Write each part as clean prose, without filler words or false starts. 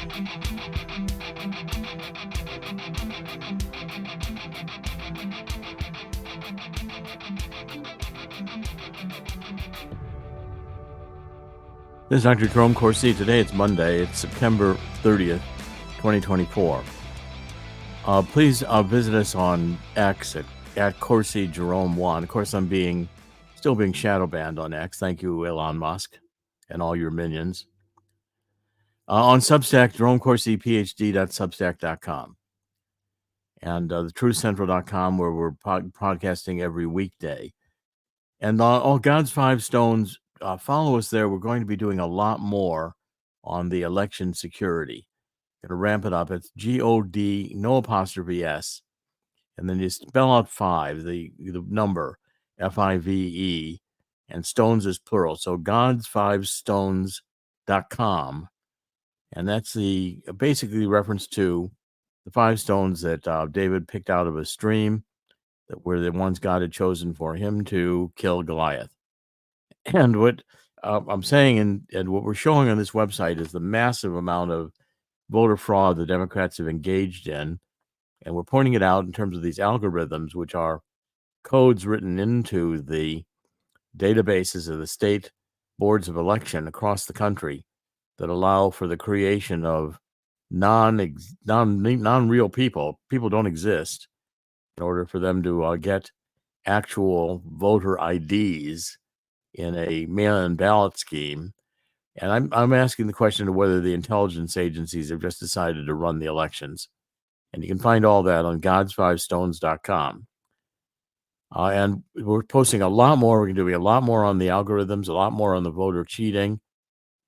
This is Dr. Jerome Corsi. Today it's Monday. It's September 30th, 2024. Please visit us on X at Corsi Jerome 1. Of course, I'm still being shadow banned on X. Thank you, Elon Musk, and all your minions. On Substack, JeromeCorsiPhD.substack.com. And thetruthcentral.com, where we're podcasting every weekday. And all God's Five Stones, follow us there. We're going to be doing a lot more on the election security. Going to ramp it up. It's G-O-D, no apostrophe S. And then you spell out 5, the number, F-I-V-E, and stones is plural. So gods5stones.com. And that's basically reference to the 5 stones that David picked out of a stream that were the ones God had chosen for him to kill Goliath. And what I'm saying and what we're showing on this website is the massive amount of voter fraud the Democrats have engaged in. And we're pointing it out in terms of these algorithms, which are codes written into the databases of the state boards of election across the country that allow for the creation of non-real people. People don't exist in order for them to get actual voter IDs in a mail-in ballot scheme. And I'm asking the question of whether the intelligence agencies have just decided to run the elections. And you can find all that on gods5stones.com. And we're posting a lot more. We're going to do a lot more on the algorithms, a lot more on the voter cheating.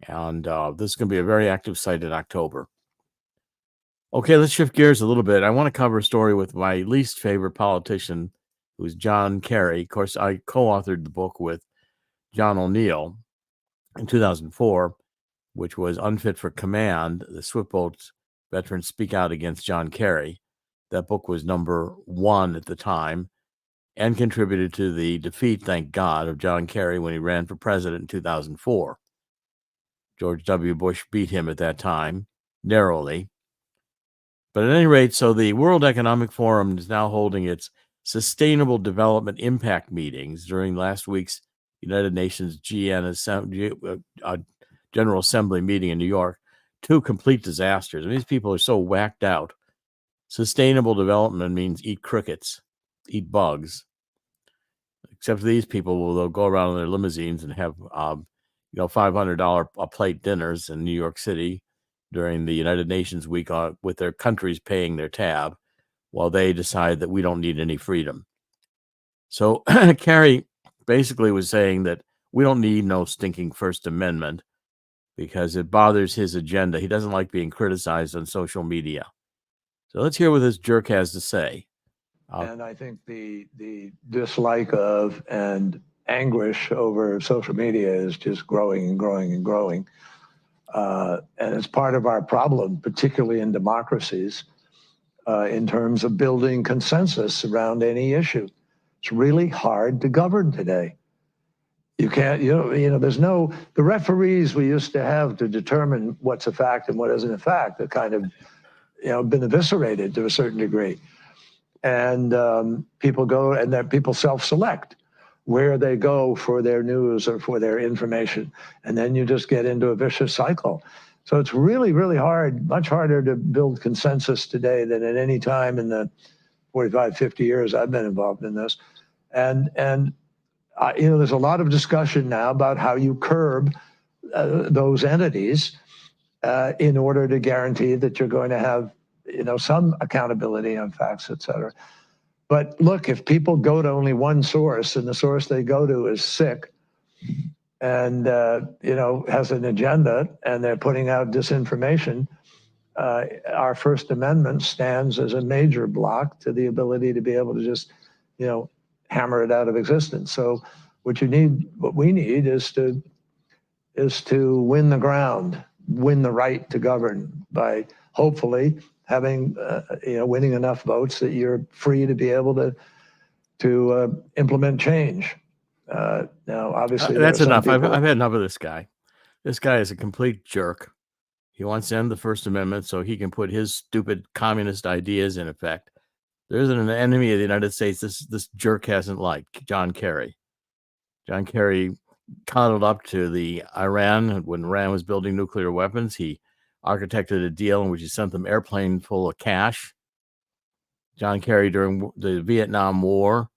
And this is going to be a very active site in October. Okay, let's shift gears a little bit. I want to cover a story with my least favorite politician, who's John Kerry. Of course, I co-authored the book with John O'Neill in 2004, which was Unfit for Command, the Swiftboats veterans speak out against John Kerry. That book was number 1 at the time and contributed to the defeat, thank God, of John Kerry when he ran for president in 2004. George W. Bush beat him at that time, narrowly. But at any rate, so the World Economic Forum is now holding its Sustainable Development Impact meetings during last week's United Nations General Assembly meeting in New York. 2 complete disasters. These people are so whacked out. Sustainable development means eat crickets, eat bugs. Except for these people, they'll go around in their limousines and have $500 a plate dinners in New York City during the United Nations week with their countries paying their tab while they decide that we don't need any freedom. So Kerry basically was saying that we don't need no stinking First Amendment because it bothers his agenda. He doesn't like being criticized on social media. So let's hear what this jerk has to say. And I think the dislike of and anguish over social media is just growing and growing and growing. And it's part of our problem, particularly in democracies, in terms of building consensus around any issue. It's really hard to govern today. You can't, there's the referees we used to have to determine what's a fact and what isn't a fact, that kind of, been eviscerated to a certain degree. And people go and then people self-select where they go for their news or for their information. And then you just get into a vicious cycle. So it's really, really hard, much harder to build consensus today than at any time in the 45, 50 years I've been involved in this. And there's a lot of discussion now about how you curb those entities in order to guarantee that you're going to have, some accountability on facts, et cetera. But look, if people go to only one source and the source they go to is sick and, has an agenda and they're putting out disinformation, our First Amendment stands as a major block to the ability to be able to just, hammer it out of existence. So what we need is to win the ground, win the right to govern by hopefully having, winning enough votes that you're free to be able to implement change. Now, obviously, that's enough. I've had enough of this guy. This guy is a complete jerk. He wants to end the First Amendment so he can put his stupid communist ideas in effect. There isn't an enemy of the United States this jerk hasn't liked, John Kerry. John Kerry coddled up to the Iran when Iran was building nuclear weapons. He architected a deal in which he sent them airplane full of cash. John Kerry, during the Vietnam War,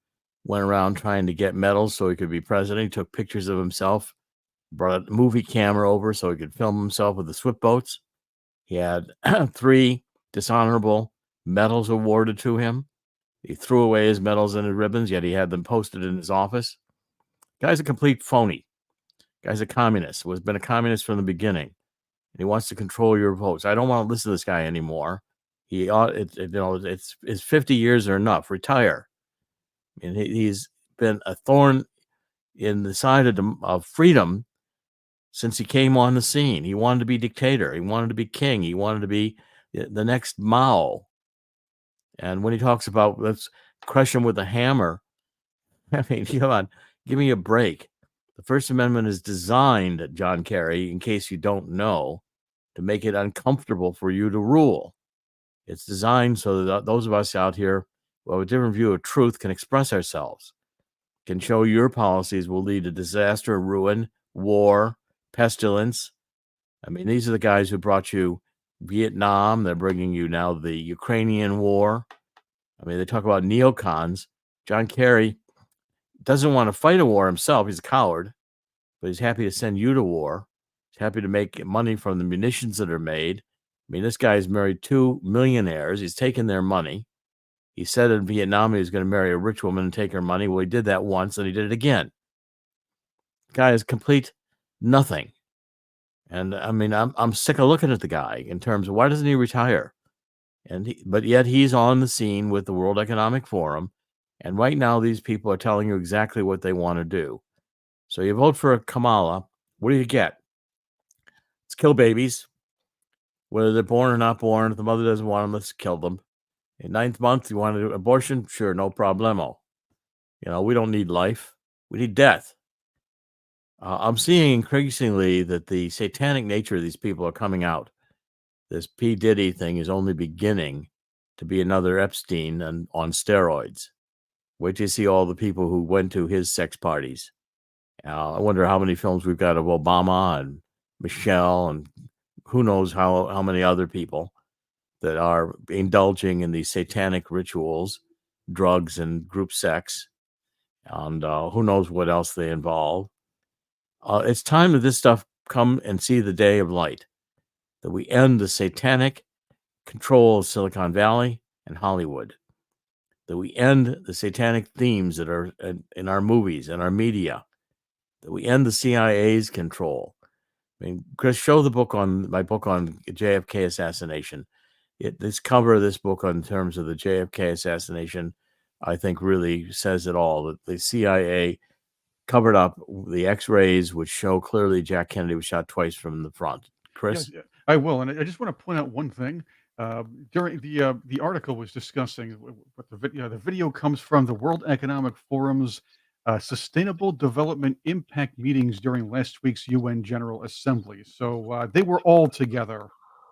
went around trying to get medals so he could be president. He took pictures of himself, brought a movie camera over so he could film himself with the swift boats. He had 3 dishonorable medals awarded to him. He threw away his medals and his ribbons, yet he had them posted in his office. Guy's a complete phony. Guy's a communist, has been a communist from the beginning. And he wants to control your votes. I don't want to listen to this guy anymore. He ought, it's 50 years are enough. Retire. I mean, he's been a thorn in the side of freedom since he came on the scene. He wanted to be dictator. He wanted to be king. He wanted to be the next Mao. And when he talks about let's crush him with a hammer, I mean, come on, give me a break. The First Amendment is designed, John Kerry, in case you don't know, to make it uncomfortable for you to rule. It's designed so that those of us out here who have a different view of truth can express ourselves, can show your policies will lead to disaster, ruin, war, pestilence. I mean, these are the guys who brought you Vietnam. They're bringing you now the Ukrainian war. I mean, they talk about neocons. John Kerry doesn't want to fight a war himself. He's a coward, but he's happy to send you to war. He's happy to make money from the munitions that are made. I mean, this guy's married 2 millionaires. He's taken their money. He said in Vietnam he was going to marry a rich woman and take her money. Well, he did that once, and he did it again. The guy is complete nothing. And I mean, I'm sick of looking at the guy in terms of why doesn't he retire? But yet he's on the scene with the World Economic Forum. And right now, these people are telling you exactly what they want to do. So you vote for Kamala. What do you get? Let's kill babies. Whether they're born or not born, if the mother doesn't want them, let's kill them. In 9th month, you want to do abortion? Sure, no problemo. We don't need life. We need death. I'm seeing increasingly that the satanic nature of these people are coming out. This P. Diddy thing is only beginning to be another Epstein on steroids. Wait till you see all the people who went to his sex parties. I wonder how many films we've got of Obama and Michelle and who knows how many other people that are indulging in these satanic rituals, drugs and group sex, and who knows what else they involve. It's time that this stuff come and see the day of light, that we end the satanic control of Silicon Valley and Hollywood, that we end the satanic themes that are in our movies and our media, that we end the CIA's control. I mean, Chris, show the book my book on JFK assassination. This cover of this book in terms of the JFK assassination, I think really says it all, that the CIA covered up the X-rays, which show clearly Jack Kennedy was shot twice from the front. Chris? Yeah, I will. And I just want to point out one thing. During the article was discussing what the video comes from the World Economic Forum's Sustainable Development Impact meetings during last week's UN General Assembly. So they were all together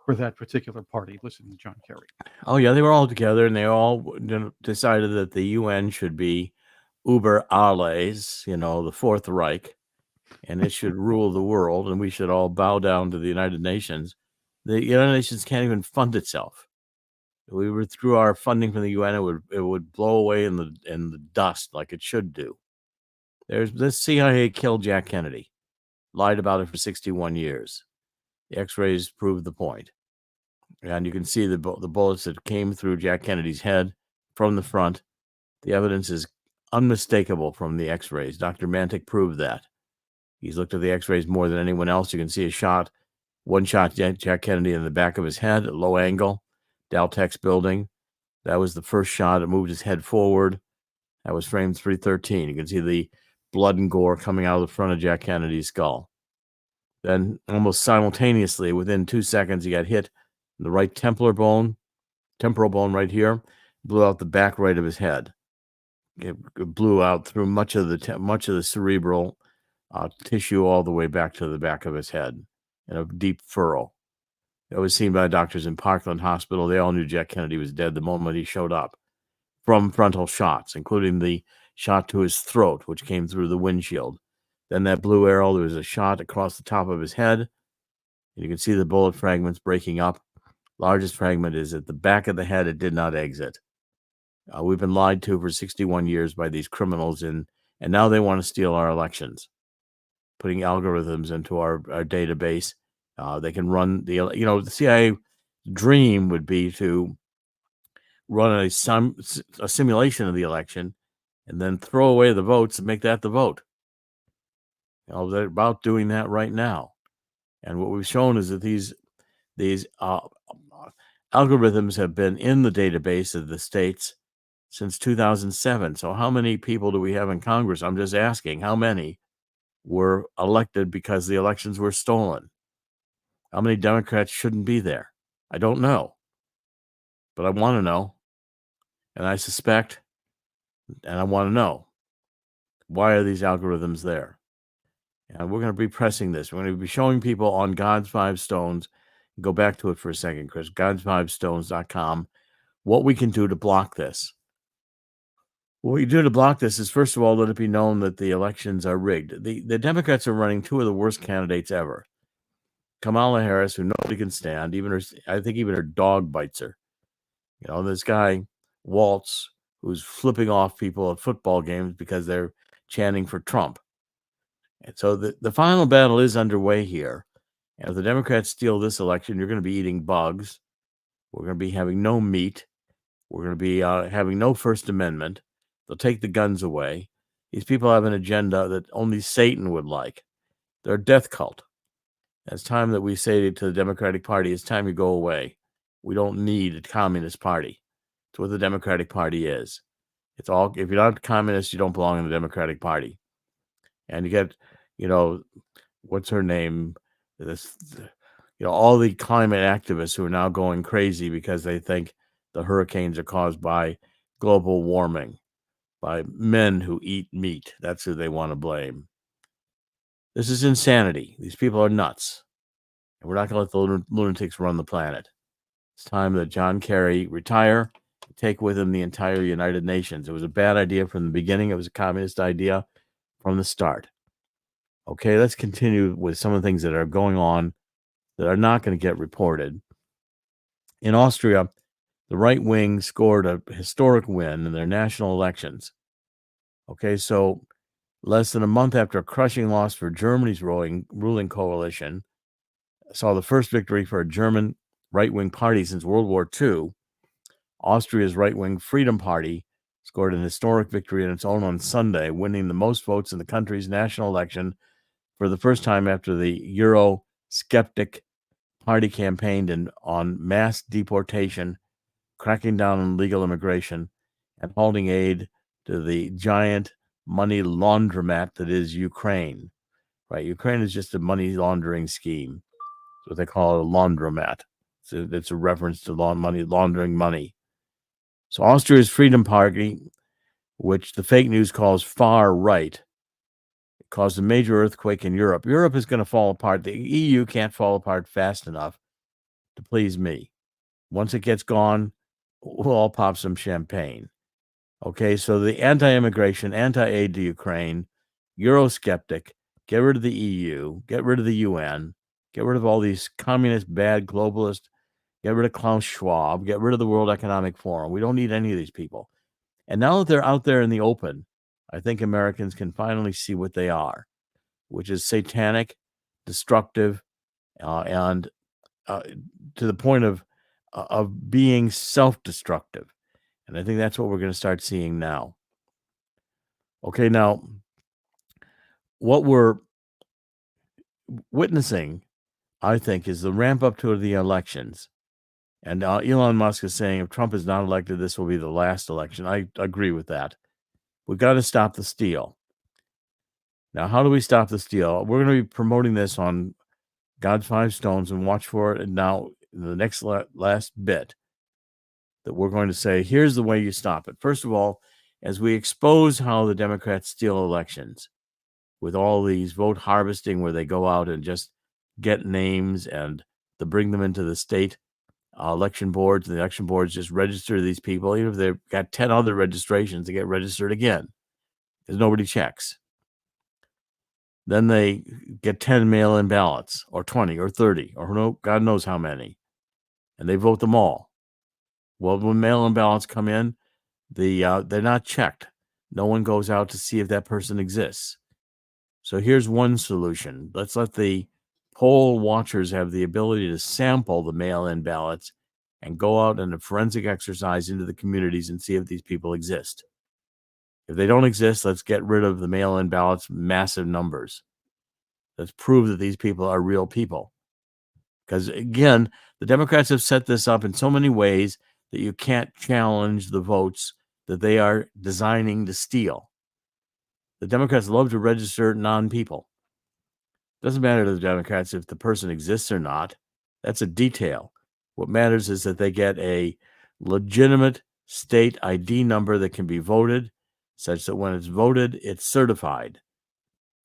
for that particular party. Listen to John Kerry. Oh, yeah, they were all together, and they all decided that the UN should be Uber alles, the Fourth Reich, and it should rule the world, and we should all bow down to the United Nations. The United Nations can't even fund itself. If we withdrew our funding from the UN, it would blow away in the dust like it should do. This CIA killed Jack Kennedy, lied about it for 61 years. The X-rays proved the point. And you can see the bullets that came through Jack Kennedy's head from the front. The evidence is unmistakable from the X-rays. Dr. Mantic proved that. He's looked at the X-rays more than anyone else. You can see one shot Jack Kennedy in the back of his head at low angle, Daltex building. That was the first shot. It moved his head forward. That was frame 313. You can see the blood and gore coming out of the front of Jack Kennedy's skull. Then almost simultaneously, within 2 seconds, he got hit in the right temporal bone right here, blew out the back right of his head. It blew out through much of the cerebral tissue all the way back to the back of his head in a deep furrow. It was seen by doctors in Parkland Hospital. They all knew Jack Kennedy was dead the moment he showed up from frontal shots, including the shot to his throat, which came through the windshield. Then that blue arrow, there was a shot across the top of his head. And you can see the bullet fragments breaking up. Largest fragment is at the back of the head. It did not exit. We've been lied to for 61 years by these criminals, and now they want to steal our elections, putting algorithms into our database. They can run the CIA dream would be to run a simulation of the election and then throw away the votes and make that the vote. They're about doing that right now. And what we've shown is that these algorithms have been in the database of the states since 2007. So how many people do we have in Congress? I'm just asking, how many were elected because the elections were stolen? How many Democrats shouldn't be there? I don't know, but I want to know, and I suspect, and I want to know, why are these algorithms there? And we're going to be pressing this. We're going to be showing people on God's Five Stones. Go back to it for a second, Chris. Gods5stones.com. What we can do to block this. What we do to block this is, first of all, let it be known that the elections are rigged. The Democrats are running two of the worst candidates ever. Kamala Harris, who nobody can stand, I think even her dog bites her. This guy, Waltz, who's flipping off people at football games because they're chanting for Trump. And so the final battle is underway here. And if the Democrats steal this election, you're going to be eating bugs. We're going to be having no meat. We're going to be having no First Amendment. They'll take the guns away. These people have an agenda that only Satan would like. They're a death cult. It's time that we say to the Democratic Party, it's time you go away. We don't need a communist party. It's what the Democratic Party is. It's all, if you're not a communist, you don't belong in the Democratic Party. And you get, what's her name? All the climate activists who are now going crazy because they think the hurricanes are caused by global warming, by men who eat meat. That's who they want to blame. This is insanity. These people are nuts. And we're not going to let the lunatics run the planet. It's time that John Kerry retire, take with him the entire United Nations. It was a bad idea from the beginning. It was a communist idea from the start. Okay, let's continue with some of the things that are going on that are not going to get reported. In Austria, the right wing scored a historic win in their national elections. Okay, so less than a month after a crushing loss for Germany's ruling coalition, saw the first victory for a German right-wing party since World War II. Austria's right-wing Freedom Party scored an historic victory on its own on Sunday, winning the most votes in the country's national election for the first time after the Euro-skeptic party campaigned on mass deportation, cracking down on legal immigration, and halting aid to the giant money laundromat that is Ukraine. Right? Ukraine is just a money laundering scheme. That's what they call a laundromat. So it's a reference to laundering money. So Austria's Freedom Party, which the fake news calls far right, caused a major earthquake in Europe. Europe is going to fall apart. The EU can't fall apart fast enough to please me. Once it gets gone, we'll all pop some champagne. Okay, so the anti-immigration, anti-aid to Ukraine, Eurosceptic, get rid of the EU, get rid of the UN, get rid of all these communist, bad globalists, get rid of Klaus Schwab, get rid of the World Economic Forum. We don't need any of these people. And now that they're out there in the open, I think Americans can finally see what they are, which is satanic, destructive, and to the point of being self-destructive. And I think that's what we're going to start seeing now. Okay, now, what we're witnessing, I think, is the ramp up to the elections. And Elon Musk is saying if Trump is not elected, this will be the last election. I agree with that. We've got to stop the steal. Now, how do we stop the steal? We're going to be promoting this on God's Five Stones, and watch for it. And now, the next last bit that we're going to say, here's the way you stop it. First of all, as we expose how the Democrats steal elections with all these vote harvesting where they go out and just get names and to bring them into the state election boards, and the election boards just register these people. Even if they've got 10 other registrations, they get registered again because nobody checks. Then they get 10 mail-in ballots, or 20, or 30, or God knows how many, and they vote them all. Well, when mail-in ballots come in, they're not checked. No one goes out to see if that person exists. So here's one solution. Let's let the poll watchers have the ability to sample the mail-in ballots and go out in a forensic exercise into the communities and see if these people exist. If they don't exist, let's get rid of the mail-in ballots, massive numbers. Let's prove that these people are real people. Because again, the Democrats have set this up in so many ways that you can't challenge the votes that they are designing to steal. The Democrats love to register non-people. Doesn't matter to the Democrats if the person exists or not. That's a detail. What matters is that they get a legitimate state ID number that can be voted, such that when it's voted, it's certified.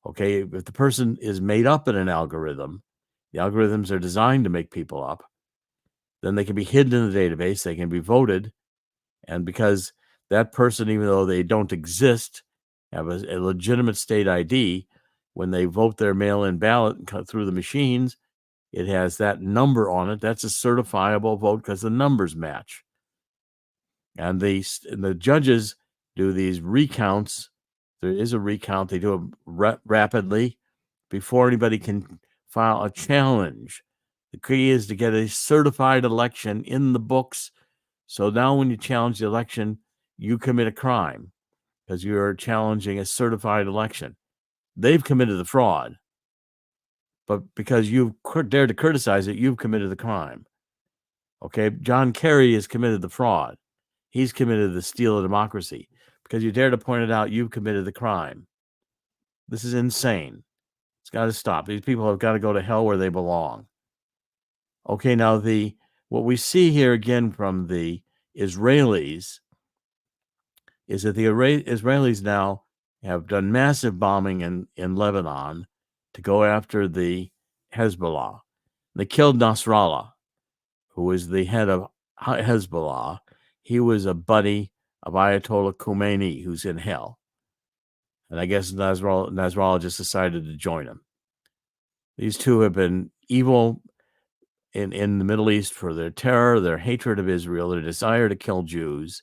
Okay, if the person is made up in an algorithm, the algorithms are designed to make people up, then they can be hidden in the database, they can be voted, and because that person, even though they don't exist, have a legitimate state ID, when they vote their mail-in ballot and cut through the machines, it has that number on it. That's a certifiable vote because the numbers match. And the judges do these recounts. There is a recount. They do it rapidly before anybody can file a challenge. The key is to get a certified election in the books. So now when you challenge the election, you commit a crime because you're challenging a certified election. They've committed the fraud, but because you've dared to criticize it, you've committed the crime. Okay, John Kerry has committed the fraud. He's committed the steal of democracy. Because you dare to point it out, you've committed the crime. This is insane. It's got to stop. These people have got to go to hell where they belong. Okay, now what we see here again from the Israelis is that the Israelis now have done massive bombing in Lebanon to go after the Hezbollah. They killed Nasrallah, who was the head of Hezbollah. He was a buddy of Ayatollah Khomeini, who's in hell. And I guess Nasrallah just decided to join him. These two have been evil in the Middle East for their terror, their hatred of Israel, their desire to kill Jews.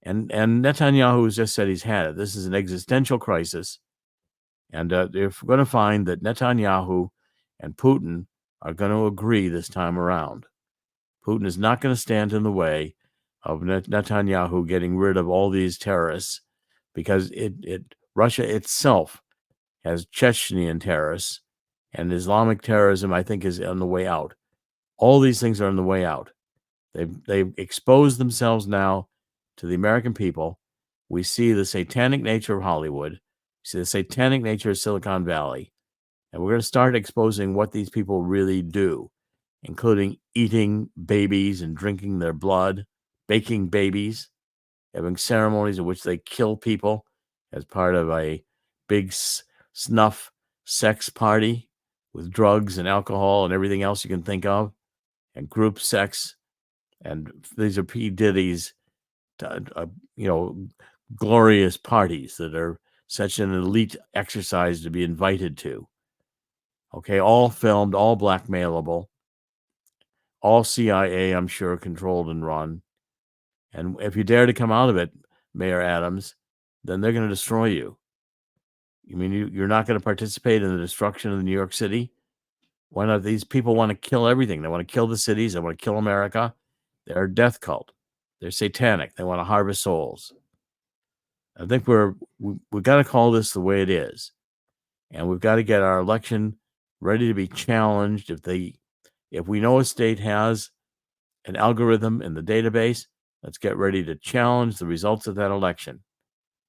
And Netanyahu has just said he's had it. This is an existential crisis. And they're going to find that Netanyahu and Putin are going to agree this time around. Putin is not going to stand in the way of Netanyahu getting rid of all these terrorists, because Russia itself has Chechnyan terrorists, and Islamic terrorism, I think, is on the way out. All these things are on the way out. They've exposed themselves now to the American people. We see the satanic nature of Hollywood. We see the satanic nature of Silicon Valley. And we're going to start exposing what these people really do, including eating babies and drinking their blood, baking babies, having ceremonies in which they kill people as part of a big snuff sex party with drugs and alcohol and everything else you can think of, and group sex. And these are P. Diddy's, glorious parties that are such an elite exercise to be invited to. Okay, all filmed, all blackmailable, all CIA, I'm sure, controlled and run. And if you dare to come out of it, Mayor Adams, then they're going to destroy you. You mean you're not going to participate in the destruction of New York City? Why not? These people want to kill everything. They want to kill the cities. They want to kill America. They're a death cult. They're satanic. They want to harvest souls. I think we've got to call this the way it is. And we've got to get our election ready to be challenged. If we know a state has an algorithm in the database, let's get ready to challenge the results of that election.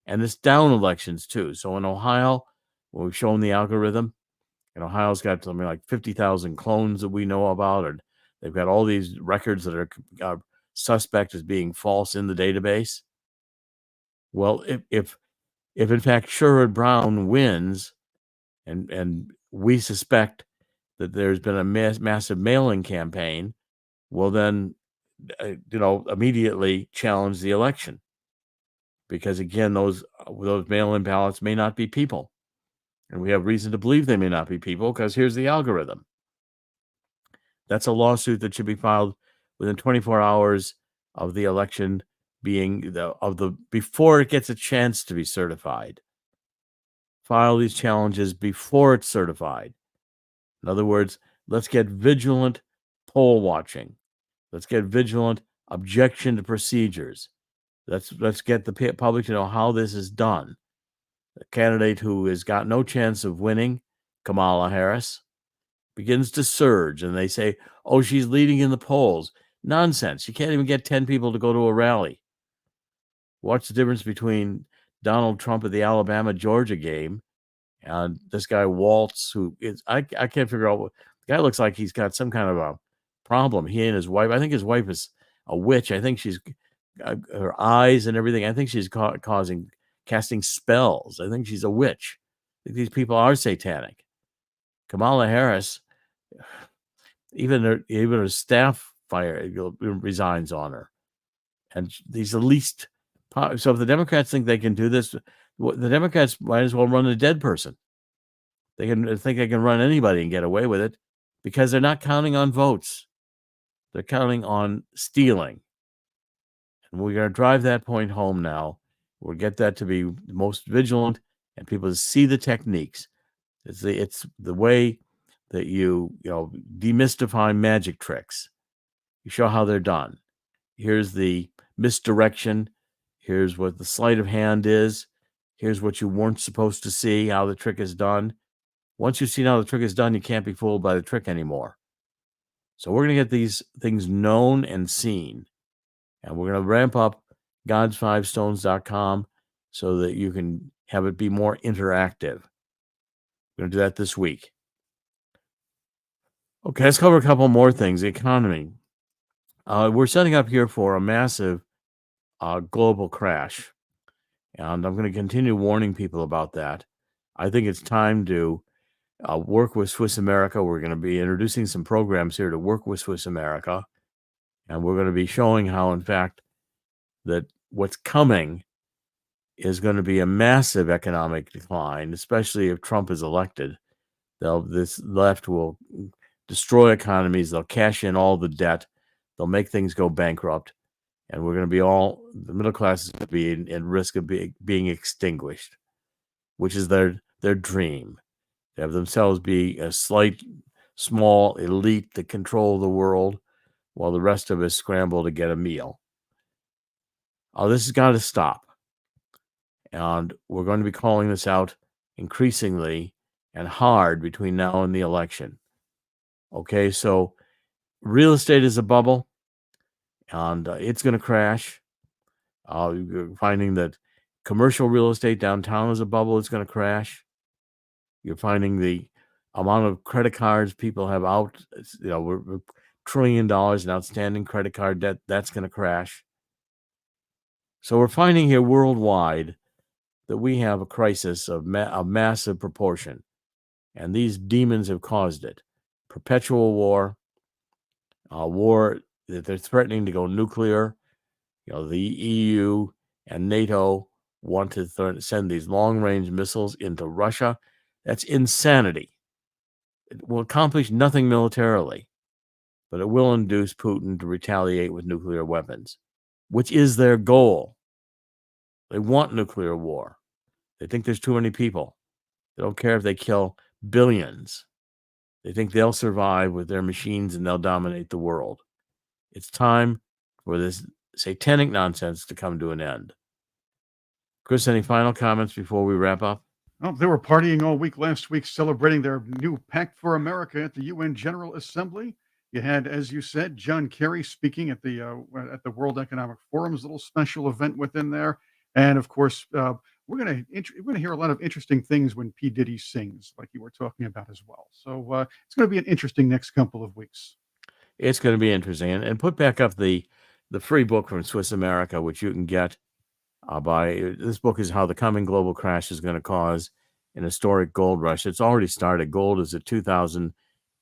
And it's down elections too. So in Ohio, when we've shown the algorithm, and Ohio's got something like 50,000 clones that we know about, or they've got all these records that are suspect as being false in the database. Well, if in fact Sherrod Brown wins, and we suspect that there's been a massive mailing campaign will then, immediately challenge the election. Because again, those mail-in ballots may not be people. And we have reason to believe they may not be people because here's the algorithm. That's a lawsuit that should be filed within 24 hours of the election before it gets a chance to be certified. File these challenges before it's certified. In other words, let's get vigilant poll watching. Let's get vigilant objection to procedures. Let's get the public to know how this is done. A candidate who has got no chance of winning, Kamala Harris, begins to surge, and they say, "Oh, she's leading in the polls." Nonsense. You can't even get 10 people to go to a rally. Watch the difference between Donald Trump at the Alabama-Georgia game and this guy Waltz, who is I can't figure out what the guy looks like. He's got some kind of a problem. He and his wife. I think his wife is a witch. I think she's her eyes and everything. I think she's casting spells. I think she's a witch. I think these people are satanic. Kamala Harris, even her staff resigns on her, and he's the least. So if the Democrats think they can do this, the Democrats might as well run a dead person. They think they can run anybody and get away with it because they're not counting on votes. They're counting on stealing. And we're going to drive that point home now. We'll get that to be the most vigilant and people to see the techniques. It's the way that you demystify magic tricks. You show how they're done. Here's the misdirection. Here's what the sleight of hand is. Here's what you weren't supposed to see, how the trick is done. Once you've seen how the trick is done, you can't be fooled by the trick anymore. So we're going to get these things known and seen. And we're going to ramp up gods5stones.com so that you can have it be more interactive. We're going to do that this week. Okay, let's cover a couple more things. The economy. We're setting up here for a massive global crash. And I'm going to continue warning people about that. I think it's time to work with Swiss America. We're going to be introducing some programs here to work with Swiss America. And we're going to be showing how, in fact, that what's coming is going to be a massive economic decline, especially if Trump is elected. This left will destroy economies. They'll cash in all the debt. They'll make things go bankrupt. And we're going to be the middle class is going to be in risk of being extinguished, which is their dream. They have themselves be a small elite that control the world while the rest of us scramble to get a meal. This has got to stop. And we're going to be calling this out increasingly and hard between now and the election. Okay, so real estate is a bubble, and it's going to crash. You're finding that commercial real estate downtown is a bubble. It's going to crash. You're finding the amount of credit cards people have out. We're $1 trillion in outstanding credit card debt. That's going to crash. So we're finding here worldwide that we have a crisis of massive proportion. And these demons have caused it. Perpetual war, war that they're threatening to go nuclear. The EU and NATO want to send these long-range missiles into Russia. That's insanity. It will accomplish nothing militarily, but it will induce Putin to retaliate with nuclear weapons, which is their goal. They want nuclear war. They think there's too many people. They don't care if they kill billions. They think they'll survive with their machines and they'll dominate the world. It's time for this satanic nonsense to come to an end. Chris, any final comments before we wrap up? Well, they were partying all week last week, celebrating their new Pact for America at the UN General Assembly. You had, as you said, John Kerry speaking at the World Economic Forum's little special event within there, and of course, we're going to hear a lot of interesting things when P. Diddy sings, like you were talking about as well. So it's going to be an interesting next couple of weeks. It's going to be interesting, and put back up the free book from Swiss America, which you can get this book is How the Coming Global Crash is Going to Cause an Historic Gold Rush. It's already started. Gold is at $2,000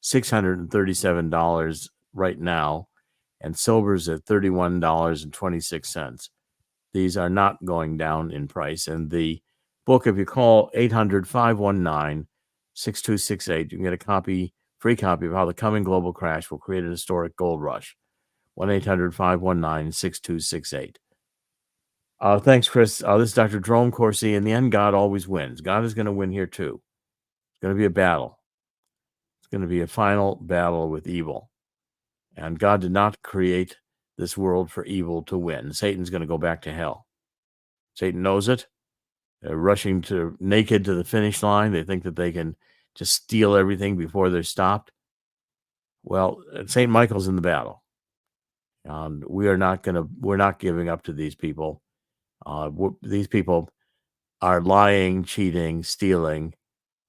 $637 right now, and silver's at $31.26. These are not going down in price. And the book, if you call 800-519-6268, you can get a free copy of How the Coming Global Crash Will Create an Historic Gold Rush. 1-800-519-6268. Thanks, Chris. This is Dr. Jerome Corsi. In the end, God always wins. God is going to win here, too. It's going to be a battle. It's going to be a final battle with evil. And God did not create this world for evil to win. Satan's going to go back to hell. Satan knows it. They're rushing naked to the finish line. They think that they can just steal everything before they're stopped. Well, St. Michael's in the battle. And we're not giving up to these people. These people are lying, cheating, stealing.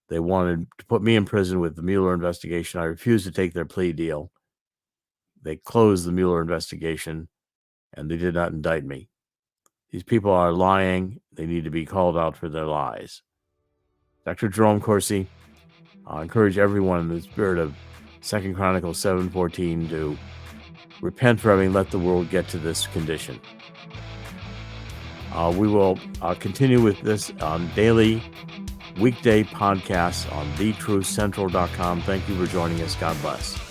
They wanted to put me in prison with the Mueller investigation. I refused to take their plea deal. They closed the Mueller investigation, and they did not indict me. These people are lying. They need to be called out for their lies. Dr. Jerome Corsi, I encourage everyone in the spirit of 2 Chronicles 7:14 to repent for having let the world get to this condition. We will continue with this daily weekday podcasts on thetruthcentral.com. Thank you for joining us. God bless.